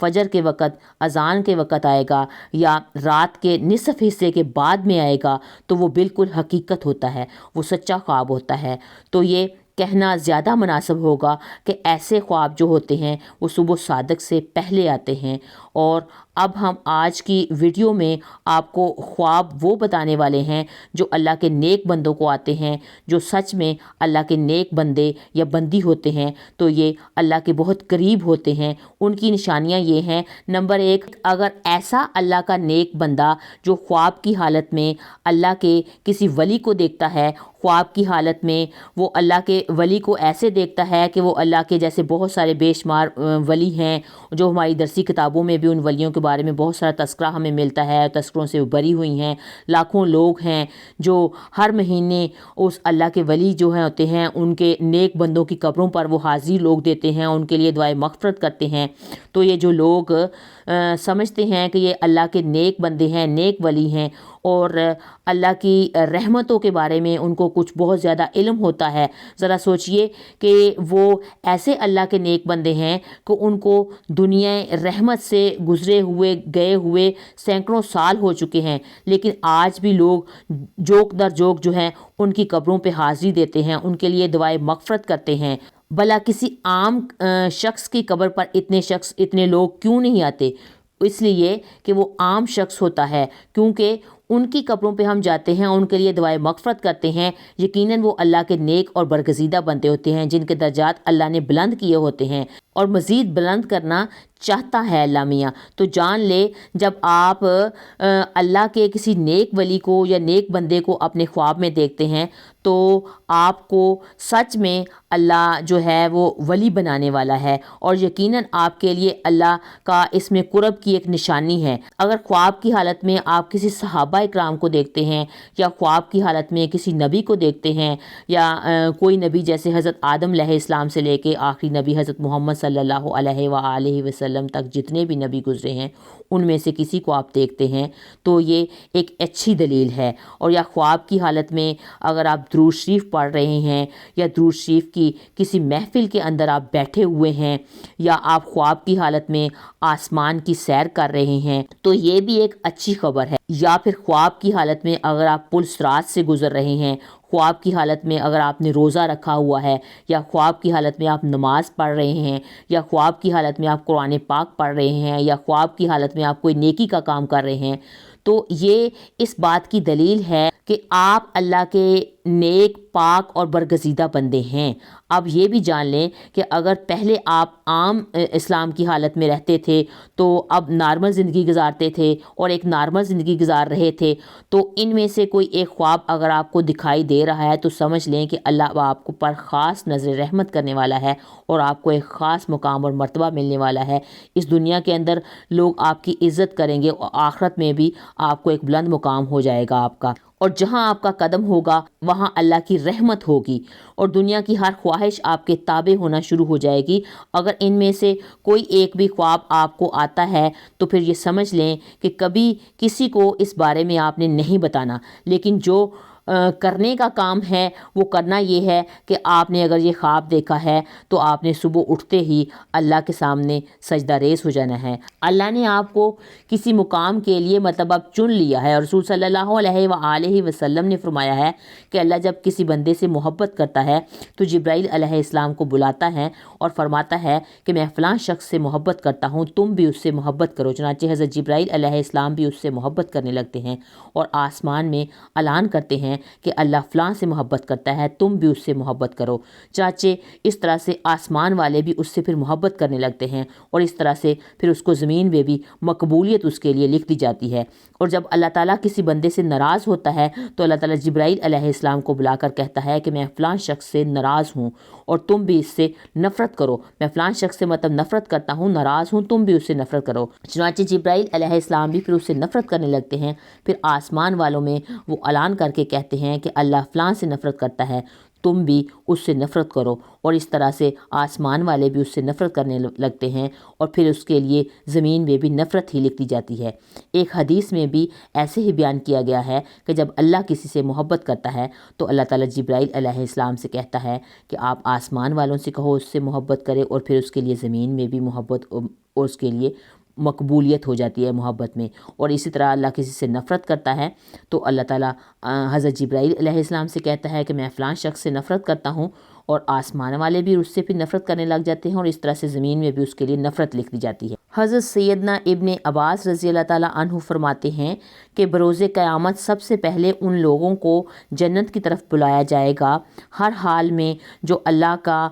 فجر کے وقت اذان کے وقت آئے گا یا رات کے نصف حصے کے بعد میں آئے گا تو وہ بالکل حقیقت ہوتا ہے، وہ سچا خواب ہوتا ہے۔ تو یہ کہنا زیادہ مناسب ہوگا کہ ایسے خواب جو ہوتے ہیں وہ صبح صادق سے پہلے آتے ہیں۔ اور اب ہم آج کی ویڈیو میں آپ کو خواب وہ بتانے والے ہیں جو اللہ کے نیک بندوں کو آتے ہیں، جو سچ میں اللہ کے نیک بندے یا بندی ہوتے ہیں، تو یہ اللہ کے بہت قریب ہوتے ہیں۔ ان کی نشانیاں یہ ہیں، نمبر 1، اگر ایسا اللہ کا نیک بندہ جو خواب کی حالت میں اللہ کے کسی ولی کو دیکھتا ہے، خواب کی حالت میں وہ اللہ کے ولی کو ایسے دیکھتا ہے کہ وہ اللہ کے جیسے بہت سارے بے شمار ولی ہیں، جو ہماری درسی کتابوں میں بھی ان ولیوں کے بارے میں بہت سارا تذکرہ ہمیں ملتا ہے، تذکروں سے وہ بری ہوئی ہیں، لاکھوں لوگ ہیں جو ہر مہینے اس اللہ کے ولی جو ہیں ہوتے ہیں ان کے نیک بندوں کی قبروں پر وہ حاضری لوگ دیتے ہیں، ان کے لیے دعائے مغفرت کرتے ہیں۔ تو یہ جو لوگ سمجھتے ہیں کہ یہ اللہ کے نیک بندے ہیں، نیک ولی ہیں، اور اللہ کی رحمتوں کے بارے میں ان کو کچھ بہت زیادہ علم ہوتا ہے، ذرا سوچئے کہ وہ ایسے اللہ کے نیک بندے ہیں کہ ان کو دنیا رحمت سے گزرے ہوئے گئے ہوئے سینکڑوں سال ہو چکے ہیں، لیکن آج بھی لوگ جوک در جوک جو ہیں ان کی قبروں پہ حاضری دیتے ہیں، ان کے لیے دعائے مغفرت کرتے ہیں۔ بھلا کسی عام شخص کی قبر پر اتنے لوگ کیوں نہیں آتے؟ اس لیے کہ وہ عام شخص ہوتا ہے، کیونکہ ان کی قبروں پہ ہم جاتے ہیں، ان کے لیے دعائے مغفرت کرتے ہیں، یقیناً وہ اللہ کے نیک اور برگزیدہ بندے ہوتے ہیں جن کے درجات اللہ نے بلند کیے ہوتے ہیں اور مزید بلند کرنا چاہتا ہے اللہ میاں۔ تو جان لے، جب آپ اللہ کے کسی نیک ولی کو یا نیک بندے کو اپنے خواب میں دیکھتے ہیں تو آپ کو سچ میں اللہ جو ہے وہ ولی بنانے والا ہے، اور یقیناً آپ کے لیے اللہ کا اس میں قرب کی ایک نشانی ہے۔ اگر خواب کی حالت میں آپ کسی صحابہ اکرام کو دیکھتے ہیں یا خواب کی حالت میں کسی نبی کو دیکھتے ہیں یا کوئی نبی جیسے حضرت آدم علیہ السلام سے لے کے آخری نبی حضرت محمد صلی اللہ علیہ وآلہ وسلم تک جتنے بھی نبی گزرے ہیں ان میں سے کسی کو آپ دیکھتے ہیں تو یہ ایک اچھی دلیل ہے۔ اور یا خواب کی حالت میں اگر آپ درود شریف پڑھ رہے ہیں یا درود شریف کی کسی محفل کے اندر آپ بیٹھے ہوئے ہیں یا آپ خواب کی حالت میں آسمان کی سیر کر رہے ہیں تو یہ بھی ایک اچھی خبر ہے۔ یا پھر خواب کی حالت میں اگر آپ پل صراط سے گزر رہے ہیں، خواب کی حالت میں اگر آپ نے روزہ رکھا ہوا ہے، یا خواب کی حالت میں آپ نماز پڑھ رہے ہیں، یا خواب کی حالت میں آپ قرآن پاک پڑھ رہے ہیں، یا خواب کی حالت میں آپ کوئی نیکی کا کام کر رہے ہیں، تو یہ اس بات کی دلیل ہے کہ آپ اللہ کے نیک، پاک اور برگزیدہ بندے ہیں۔ اب یہ بھی جان لیں کہ اگر پہلے آپ عام اسلام کی حالت میں رہتے تھے تو اب نارمل زندگی گزارتے تھے اور ایک نارمل زندگی گزار رہے تھے، تو ان میں سے کوئی ایک خواب اگر آپ کو دکھائی دے رہا ہے تو سمجھ لیں کہ اللہ آپ کو پر خاص نظر رحمت کرنے والا ہے اور آپ کو ایک خاص مقام اور مرتبہ ملنے والا ہے۔ اس دنیا کے اندر لوگ آپ کی عزت کریں گے اور آخرت میں بھی آپ کو ایک بلند مقام ہو جائے گا آپ کا، اور جہاں آپ کا قدم ہوگا وہاں اللہ کی رحمت ہوگی اور دنیا کی ہر خواہش آپ کے تابع ہونا شروع ہو جائے گی۔ اگر ان میں سے کوئی ایک بھی خواب آپ کو آتا ہے تو پھر یہ سمجھ لیں کہ کبھی کسی کو اس بارے میں آپ نے نہیں بتانا، لیکن جو کرنے کا کام ہے وہ کرنا یہ ہے کہ آپ نے اگر یہ خواب دیکھا ہے تو آپ نے صبح اٹھتے ہی اللہ کے سامنے سجدہ ریز ہو جانا ہے۔ اللہ نے آپ کو کسی مقام کے لیے مطلب اب چن لیا ہے، اور رسول صلی اللہ علیہ وآلہ وسلم نے فرمایا ہے کہ اللہ جب کسی بندے سے محبت کرتا ہے تو جبرائیل علیہ السلام کو بلاتا ہے اور فرماتا ہے کہ میں فلاں شخص سے محبت کرتا ہوں، تم بھی اس سے محبت کرو۔ چنانچہ حضرت جبرائیل علیہ السلام بھی اس سے محبت کرنے لگتے ہیں اور آسمان میں اعلان کرتے ہیں کہ اللہ فلاں سے محبت کرتا ہے، تم بھی اس سے محبت کرو۔ چاچے اس طرح سے آسمان والے بھی اس سے پھر محبت کرنے لگتے ہیں اور اس طرح سے پھر اس کو زمین میں بھی مقبولیت اس کے لیے لکھ دی جاتی ہے۔ اور جب اللہ تعالیٰ کسی بندے سے ناراض ہوتا ہے تو اللہ تعالیٰ جبرائیل علیہ السلام کو بلا کر کہتا ہے کہ میں فلاں شخص سے ناراض ہوں اور تم بھی اس سے نفرت کرو، میں فلاں شخص سے مطلب نفرت کرتا ہوں، ناراض ہوں، تم بھی اس سے نفرت کرو۔ چنانچہ جبرائیل علیہ السلام بھی پھر اس سے نفرت کرنے لگتے ہیں، پھر آسمان والوں میں وہ اعلان کر کے کہتے ہیں کہ اللہ فلاں سے نفرت کرتا ہے، تم بھی اس سے نفرت کرو، اور اس طرح سے آسمان والے بھی اس سے نفرت کرنے لگتے ہیں اور پھر اس کے لیے زمین میں بھی نفرت ہی لکھ دی جاتی ہے۔ ایک حدیث میں بھی ایسے ہی بیان کیا گیا ہے کہ جب اللہ کسی سے محبت کرتا ہے تو اللہ تعالیٰ جبرائیل علیہ السلام سے کہتا ہے کہ آپ آسمان والوں سے کہو اس سے محبت کرے، اور پھر اس کے لیے زمین میں بھی محبت اور اس کے لیے مقبولیت ہو جاتی ہے محبت میں. اور اسی طرح اللہ کسی سے نفرت کرتا ہے تو اللہ تعالیٰ حضرت جبرائیل علیہ السلام سے کہتا ہے کہ میں فلاں شخص سے نفرت کرتا ہوں، اور آسمان والے بھی اس سے پھر نفرت کرنے لگ جاتے ہیں، اور اس طرح سے زمین میں بھی اس کے لیے نفرت لکھ دی جاتی ہے. حضرت سیدنا ابن عباس رضی اللہ تعالیٰ عنہ فرماتے ہیں کہ بروز قیامت سب سے پہلے ان لوگوں کو جنت کی طرف بلایا جائے گا ہر حال میں جو اللہ کا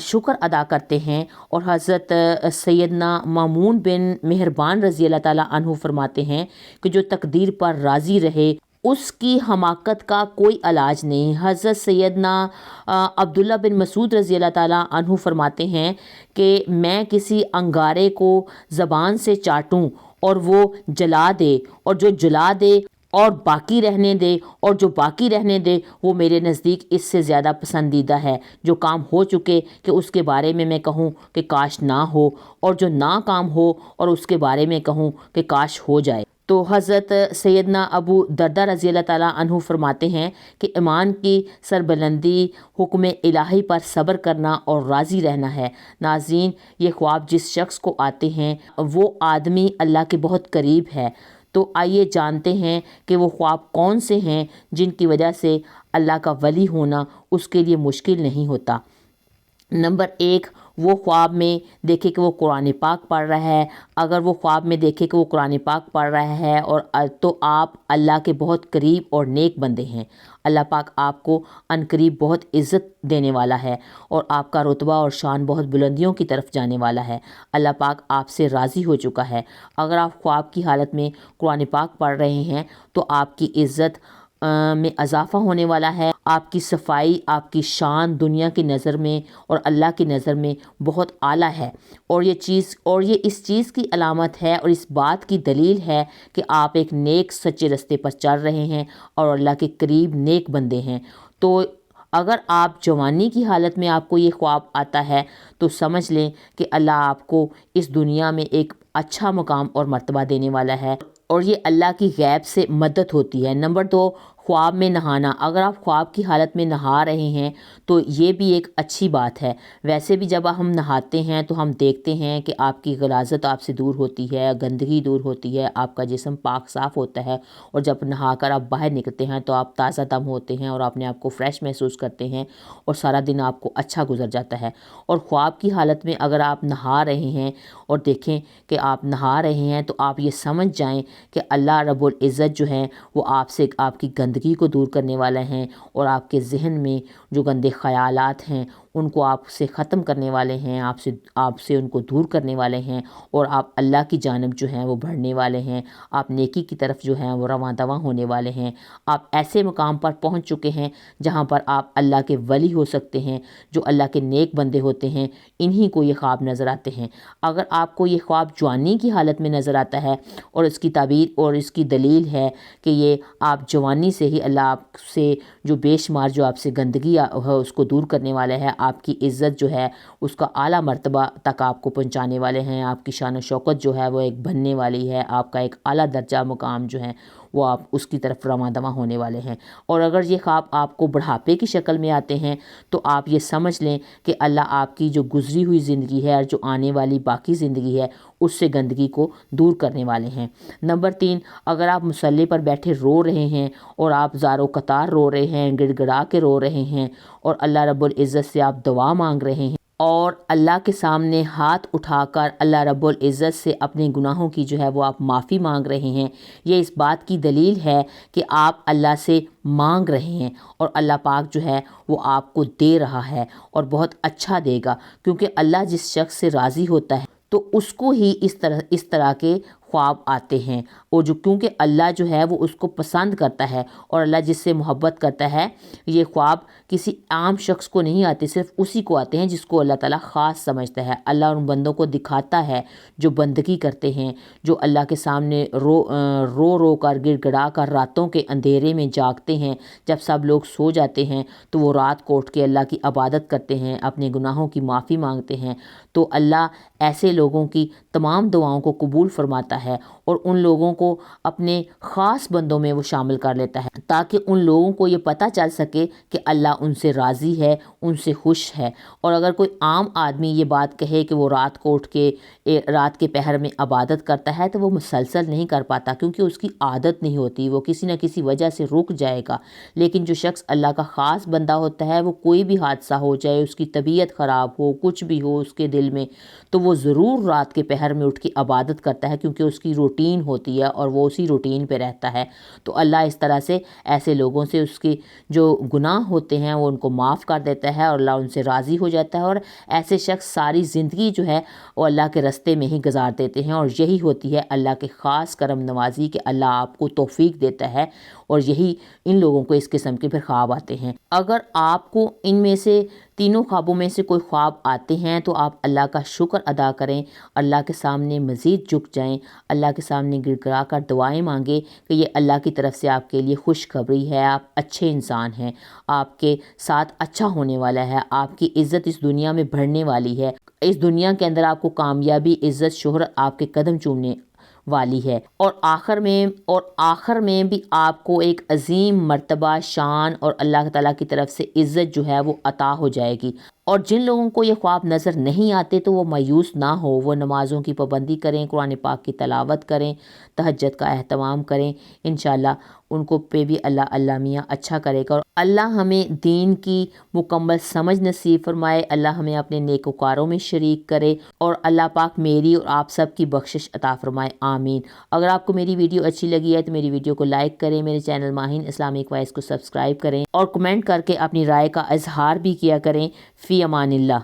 شکر ادا کرتے ہیں. اور حضرت سیدنا مامون بن مہربان رضی اللہ تعالیٰ عنہ فرماتے ہیں کہ جو تقدیر پر راضی رہے اس کی حماقت کا کوئی علاج نہیں. حضرت سیدنا عبداللہ بن مسعود رضی اللہ تعالیٰ عنہ فرماتے ہیں کہ میں کسی انگارے کو زبان سے چاٹوں اور وہ جلا دے، اور جو جلا دے اور باقی رہنے دے، اور جو باقی رہنے دے وہ میرے نزدیک اس سے زیادہ پسندیدہ ہے جو کام ہو چکے کہ اس کے بارے میں کہوں کہ کاش نہ ہو، اور جو نہ کام ہو اور اس کے بارے میں کہوں کہ کاش ہو جائے. تو حضرت سیدنا ابو دردہ رضی اللہ تعالیٰ عنہ فرماتے ہیں کہ ایمان کی سربلندی حکم الہی پر صبر کرنا اور راضی رہنا ہے. ناظرین، یہ خواب جس شخص کو آتے ہیں وہ آدمی اللہ کے بہت قریب ہے. تو آئیے جانتے ہیں کہ وہ خواب کون سے ہیں جن کی وجہ سے اللہ کا ولی ہونا اس کے لیے مشکل نہیں ہوتا. نمبر 1، وہ خواب میں دیکھے کہ وہ قرآن پاک پڑھ رہا ہے. اگر وہ خواب میں دیکھے کہ وہ قرآن پاک پڑھ رہا ہے اور تو آپ اللہ کے بہت قریب اور نیک بندے ہیں. اللہ پاک آپ کو عن قریب بہت عزت دینے والا ہے اور آپ کا رتبہ اور شان بہت بلندیوں کی طرف جانے والا ہے. اللہ پاک آپ سے راضی ہو چکا ہے. اگر آپ خواب کی حالت میں قرآن پاک پڑھ رہے ہیں تو آپ کی عزت میں اضافہ ہونے والا ہے. آپ کی صفائی، آپ کی شان دنیا کی نظر میں اور اللہ کی نظر میں بہت اعلیٰ ہے. اور یہ اس چیز کی علامت ہے اور اس بات کی دلیل ہے کہ آپ ایک نیک سچے رستے پر چل رہے ہیں اور اللہ کے قریب نیک بندے ہیں. تو اگر آپ جوانی کی حالت میں آپ کو یہ خواب آتا ہے تو سمجھ لیں کہ اللہ آپ کو اس دنیا میں ایک اچھا مقام اور مرتبہ دینے والا ہے، اور یہ اللہ کی غیب سے مدد ہوتی ہے. نمبر 2، خواب میں نہانا. اگر آپ خواب کی حالت میں نہا رہے ہیں تو یہ بھی ایک اچھی بات ہے. ویسے بھی جب ہم نہاتے ہیں تو ہم دیکھتے ہیں کہ آپ کی غلاظت آپ سے دور ہوتی ہے، گندگی دور ہوتی ہے، آپ کا جسم پاک صاف ہوتا ہے، اور جب نہا کر آپ باہر نکلتے ہیں تو آپ تازہ دم ہوتے ہیں اور اپنے آپ کو فریش محسوس کرتے ہیں اور سارا دن آپ کو اچھا گزر جاتا ہے. اور خواب کی حالت میں اگر آپ نہا رہے ہیں اور دیکھیں کہ آپ نہا رہے ہیں تو آپ یہ سمجھ جائیں کہ اللہ رب العزت جو ہیں وہ آپ سے آپ کی گندگی کو دور کرنے والا ہیں، اور آپ کے ذہن میں جو گندے خیالات ہیں ان کو آپ سے ختم کرنے والے ہیں، آپ سے ان کو دور کرنے والے ہیں، اور آپ اللہ کی جانب جو ہیں وہ بڑھنے والے ہیں. آپ نیکی کی طرف جو ہیں وہ رواں دواں ہونے والے ہیں. آپ ایسے مقام پر پہنچ چکے ہیں جہاں پر آپ اللہ کے ولی ہو سکتے ہیں. جو اللہ کے نیک بندے ہوتے ہیں انہی کو یہ خواب نظر آتے ہیں. اگر آپ کو یہ خواب جوانی کی حالت میں نظر آتا ہے اور اس کی تعبیر اور اس کی دلیل ہے کہ یہ آپ جوانی سے ہی اللہ آپ سے جو بے شمار جو آپ سے گندگی ہے اس کو دور کرنے والا ہے، آپ کی عزت جو ہے اس کا اعلیٰ مرتبہ تک آپ کو پہنچانے والے ہیں، آپ کی شان و شوکت جو ہے وہ ایک بننے والی ہے، آپ کا ایک اعلیٰ درجہ مقام جو ہے وہ آپ اس کی طرف رواں دواں ہونے والے ہیں. اور اگر یہ خواب آپ کو بڑھاپے کی شکل میں آتے ہیں تو آپ یہ سمجھ لیں کہ اللہ آپ کی جو گزری ہوئی زندگی ہے اور جو آنے والی باقی زندگی ہے اس سے گندگی کو دور کرنے والے ہیں. نمبر 3، اگر آپ مصلی پر بیٹھے رو رہے ہیں اور آپ زار و قطار رو رہے ہیں، گڑ گڑا کے رو رہے ہیں، اور اللہ رب العزت سے آپ دعا مانگ رہے ہیں اور اللہ کے سامنے ہاتھ اٹھا کر اللہ رب العزت سے اپنے گناہوں کی جو ہے وہ آپ معافی مانگ رہے ہیں، یہ اس بات کی دلیل ہے کہ آپ اللہ سے مانگ رہے ہیں اور اللہ پاک جو ہے وہ آپ کو دے رہا ہے اور بہت اچھا دے گا. کیونکہ اللہ جس شخص سے راضی ہوتا ہے تو اس کو ہی اس طرح کے خواب آتے ہیں، اور جو کیونکہ اللہ جو ہے وہ اس کو پسند کرتا ہے اور اللہ جس سے محبت کرتا ہے، یہ خواب کسی عام شخص کو نہیں آتے، صرف اسی کو آتے ہیں جس کو اللہ تعالیٰ خاص سمجھتا ہے. اللہ ان بندوں کو دکھاتا ہے جو بندگی کرتے ہیں، جو اللہ کے سامنے رو کر گڑ گڑا کر راتوں کے اندھیرے میں جاگتے ہیں. جب سب لوگ سو جاتے ہیں تو وہ رات کو اٹھ کے اللہ کی عبادت کرتے ہیں، اپنے گناہوں کی معافی مانگتے ہیں. تو اللہ ایسے لوگوں کی تمام دعاؤں کو قبول فرماتا ہے اور ان لوگوں کو اپنے خاص بندوں میں وہ شامل کر لیتا ہے تاکہ ان لوگوں کو یہ پتہ چل سکے کہ اللہ ان سے راضی ہے، ان سے خوش ہے۔ اور اگر کوئی عام آدمی یہ بات کہے کہ وہ رات کو اٹھ کے رات کے پہر میں عبادت کرتا ہے تو وہ مسلسل نہیں کر پاتا، کیونکہ اس کی عادت نہیں ہوتی، وہ کسی نہ کسی وجہ سے رک جائے گا۔ لیکن جو شخص اللہ کا خاص بندہ ہوتا ہے، وہ کوئی بھی حادثہ ہو جائے، اس کی طبیعت خراب ہو، کچھ بھی ہو اس کے دل میں، تو وہ ضرور رات کے پہر میں اٹھ کے عبادت کرتا ہے، کیونکہ اس کی روٹین ہوتی ہے اور وہ اسی روٹین پہ رہتا ہے۔ تو اللہ اس طرح سے ایسے لوگوں سے اس کے جو گناہ ہوتے ہیں وہ ان کو معاف کر دیتا ہے اور اللہ ان سے راضی ہو جاتا ہے، اور ایسے شخص ساری زندگی جو ہے وہ اللہ کے راستے میں ہی گزار دیتے ہیں۔ اور یہی ہوتی ہے اللہ کے خاص کرم نوازی کہ اللہ آپ کو توفیق دیتا ہے، اور یہی ان لوگوں کو اس قسم کے پھر خواب آتے ہیں۔ اگر آپ کو ان میں سے تینوں خوابوں میں سے کوئی خواب آتے ہیں تو آپ اللہ کا شکر ادا کریں، اللہ کے سامنے مزید جھک جائیں، اللہ کے سامنے گڑ گڑا کر دعائیں مانگیں کہ یہ اللہ کی طرف سے آپ کے لیے خوشخبری ہے، آپ اچھے انسان ہیں، آپ کے ساتھ اچھا ہونے والا ہے، آپ کی عزت اس دنیا میں بڑھنے والی ہے، اس دنیا کے اندر آپ کو کامیابی، عزت، شہرت آپ کے قدم چومنے والی ہے، اور آخر میں بھی آپ کو ایک عظیم مرتبہ، شان اور اللہ تعالیٰ کی طرف سے عزت جو ہے وہ عطا ہو جائے گی۔ اور جن لوگوں کو یہ خواب نظر نہیں آتے تو وہ مایوس نہ ہو، وہ نمازوں کی پابندی کریں، قرآن پاک کی تلاوت کریں، تہجد کا اہتمام کریں، انشاءاللہ ان کو پہ بھی اللہ میاں اچھا کرے گا، اور اللہ ہمیں دین کی مکمل سمجھ نصیب فرمائے، اللہ ہمیں اپنے نیکوکاروں میں شریک کرے، اور اللہ پاک میری اور آپ سب کی بخشش عطا فرمائے، آمین۔ اگر آپ کو میری ویڈیو اچھی لگی ہے تو میری ویڈیو کو لائک کریں، میرے چینل ماہین اسلامک وائس کو سبسکرائب کریں، اور کمنٹ کر کے اپنی رائے کا اظہار بھی کیا کریں۔ فی امان اللہ۔